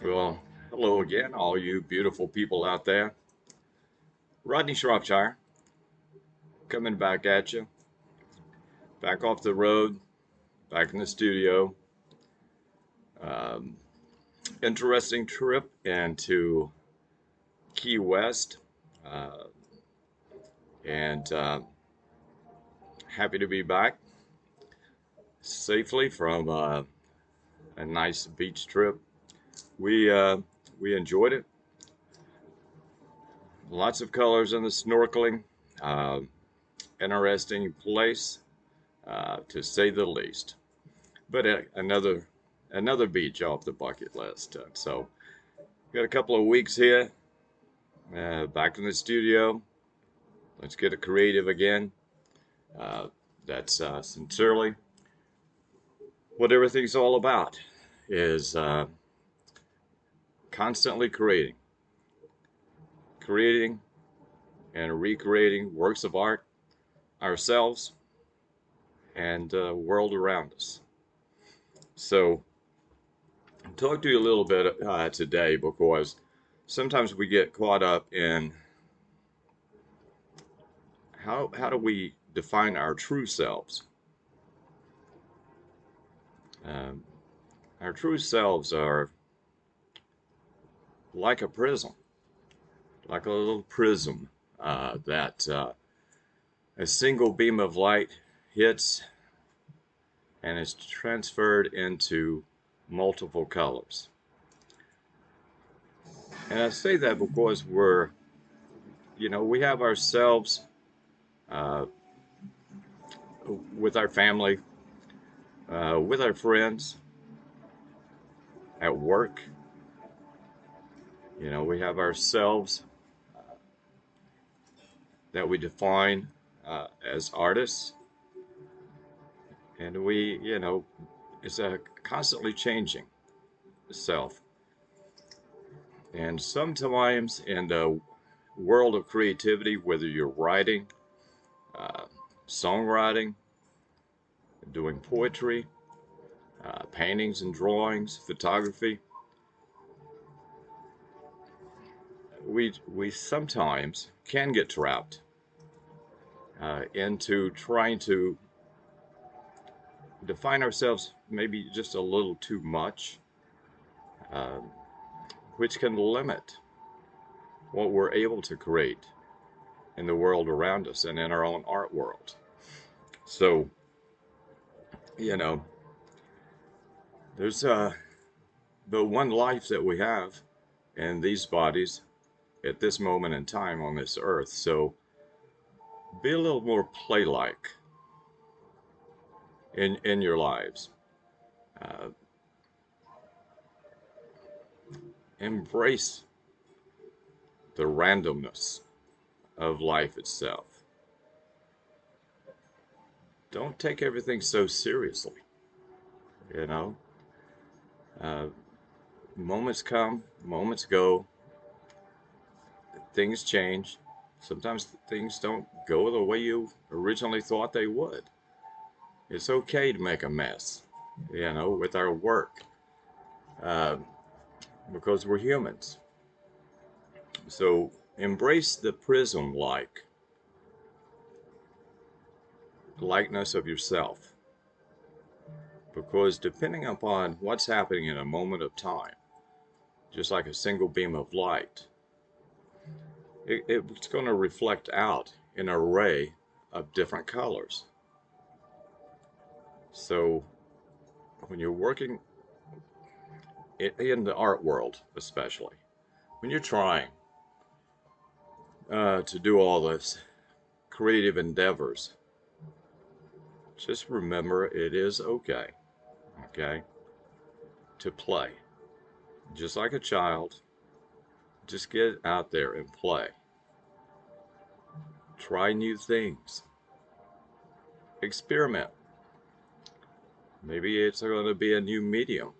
Well, hello again, all you beautiful people out there. Rodney Shropshire coming back at you, back off the road, back in the studio. Um, Interesting trip into Key West, uh, and happy to be back safely from a nice beach trip. We uh, we enjoyed it. Lots of colors in the snorkeling. Uh, Interesting place, to say the least. But another beach off the bucket list. So got a couple of weeks here, back in the studio. Let's get it creative again. Uh, that's sincerely what everything's all about. Is constantly creating and recreating works of art, ourselves, and the world around us. So I'll talk to you a little bit today because sometimes we get caught up in how do we define our true selves. Um, our true selves are like a prism, like a little prism that a single beam of light hits and is transferred into multiple colors. And I say that because we have ourselves uh, with our family, with our friends, at work. We have ourselves that we define as artists, and it's a constantly changing self. And sometimes in the world of creativity, whether you're writing, uh, songwriting, doing poetry, paintings and drawings, photography, we sometimes can get trapped into trying to define ourselves maybe just a little too much, um, which can limit what we're able to create in the world around us and in our own art world. So, you know, there's the one life that we have in these bodies at this moment in time on this earth. So, be a little more play-like in your lives. Uh, Embrace the randomness of life itself. Don't take everything so seriously. You know, uh, moments come, moments go, things change. Sometimes things don't go the way you originally thought they would. It's okay to make a mess, with our work, uh, because we're humans. So embrace the prism like likeness of yourself, because depending upon what's happening in a moment of time, just like a single beam of light, it's going to reflect out an array of different colors. So when you're working in the art world, especially when you're trying to do all this creative endeavors, just remember it is okay, to play. Just like a child, just get out there and play. Try new things. Experiment. Maybe it's going to be a new medium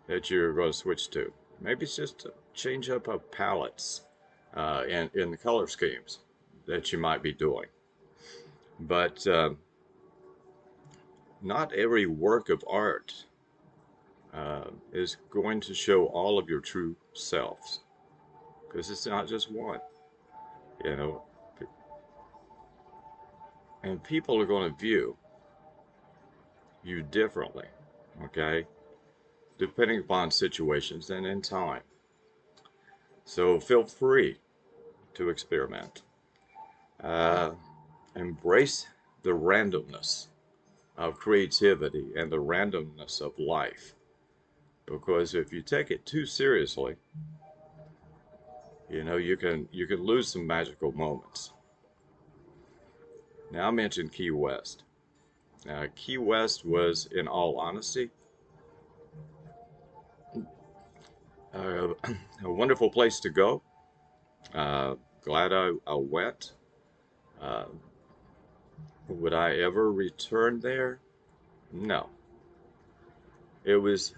that you're going to switch to. Maybe it's just to change up of palettes in the color schemes that you might be doing. But not every work of art is going to show all of your true selves, because it's not just one, you know, and people are going to view you differently, okay, depending upon situations and in time. So feel free to experiment. Uh, Embrace the randomness of creativity and the randomness of life. Because if you take it too seriously, you can lose some magical moments. Now I mentioned Key West. Key West was, in all honesty, uh, a wonderful place to go. Glad I went. Uh, would I ever return there? No. It was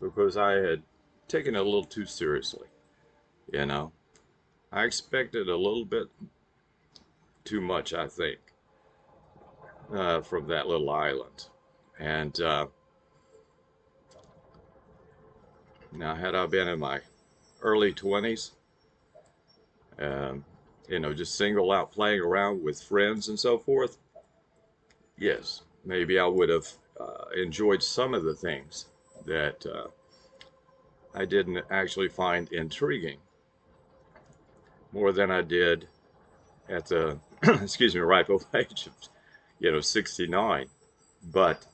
because I had taken it a little too seriously. You know, I expected a little bit too much, I think, from that little island. And now, had I been in my early 20s, um, just single out playing around with friends and so forth, yes, maybe I would have enjoyed some of the things that I didn't actually find intriguing more than I did at the, excuse me, ripe old age of, 69. But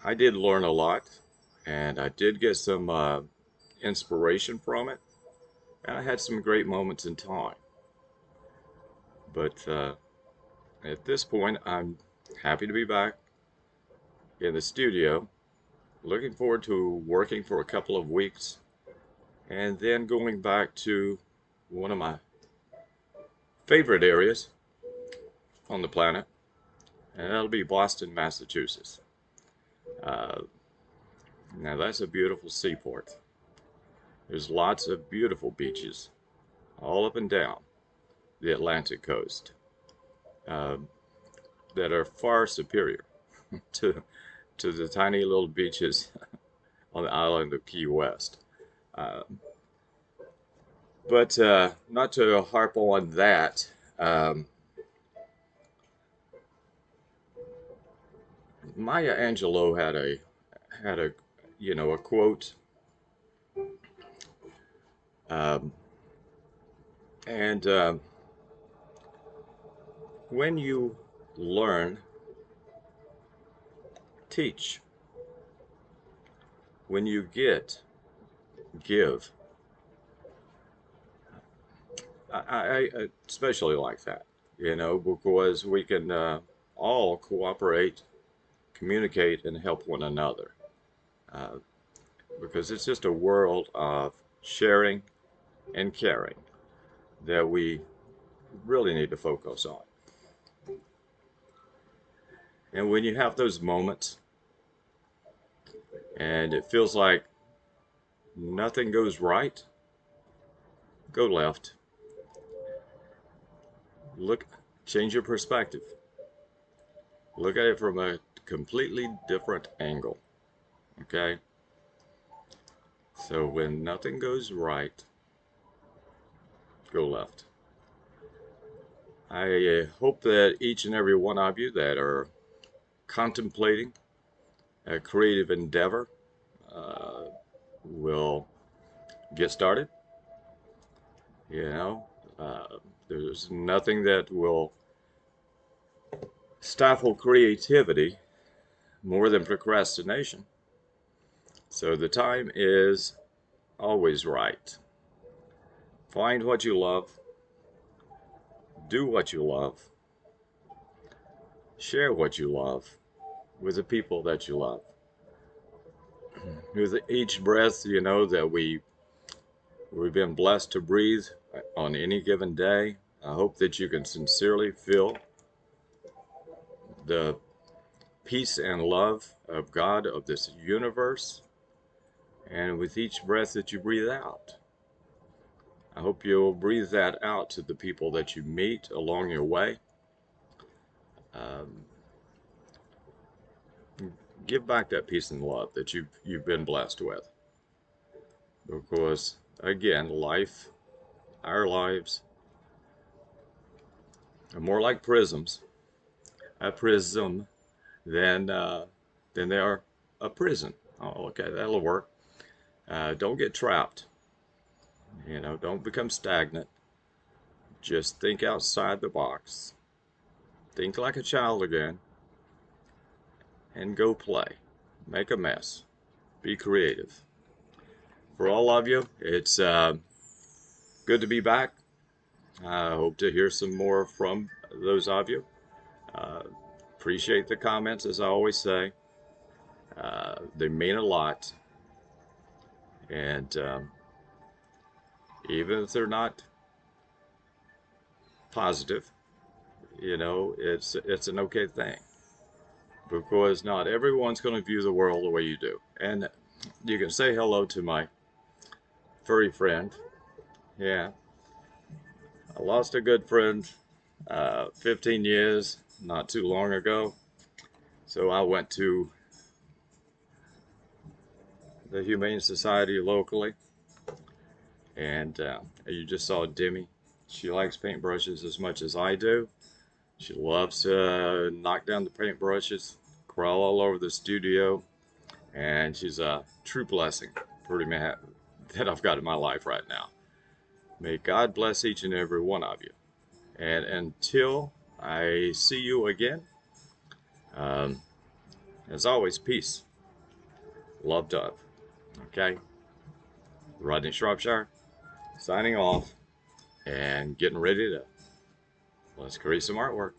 I did learn a lot, and I did get some inspiration from it, and I had some great moments in time. But at this point, I'm happy to be back in the studio. Looking forward to working for a couple of weeks and then going back to one of my favorite areas on the planet, and that'll be Boston, Massachusetts. Uh, Now, that's a beautiful seaport. There's lots of beautiful beaches all up and down the Atlantic coast uh, that are far superior to, to the tiny little beaches on the island of Key West. Uh, but not to harp on that, Maya Angelou had a a quote, um, and when you learn, teach. When you get, give. I especially like that, because we can all cooperate, communicate, and help one another. Uh, because it's just a world of sharing and caring that we really need to focus on. And when you have those moments and it feels like nothing goes right, go left. Look, change your perspective. Look at it from a completely different angle. Okay? So when nothing goes right, go left. I hope that each and every one of you that are contemplating a creative endeavor uh, will get started. You know, uh, there's nothing that will stifle creativity more than procrastination. So the time is always right. Find what you love, do what you love, share what you love with the people that you love. With each breath, that we've been blessed to breathe on any given day. I hope that you can sincerely feel the peace and love of God, of this universe, and with each breath that you breathe out. I hope you'll breathe that out to the people that you meet along your way. Um, give back that peace and love that you've been blessed with. Because again, our lives are more like prisms, a prism, than they are a prison. Oh, okay, that'll work. Don't get trapped. Don't become stagnant. Just think outside the box. Think like a child again, and go play. Make a mess. Be creative. For all of you, it's good to be back. I hope to hear some more from those of you. Uh, Appreciate the comments, as I always say. They mean a lot. And even if they're not positive, it's an okay thing. Because not everyone's going to view the world the way you do. And you can say hello to my furry friend. Yeah, I lost a good friend 15 years, not too long ago. So I went to the Humane Society locally, and you just saw Demi. She likes paintbrushes as much as I do. She loves to knock down the paintbrushes, crawl all over the studio, and she's a true blessing pretty much that I've got in my life right now. May God bless each and every one of you. And until I see you again, um, as always, peace, love, dove. Okay? Rodney Shropshire, signing off and getting ready to let's create some artwork.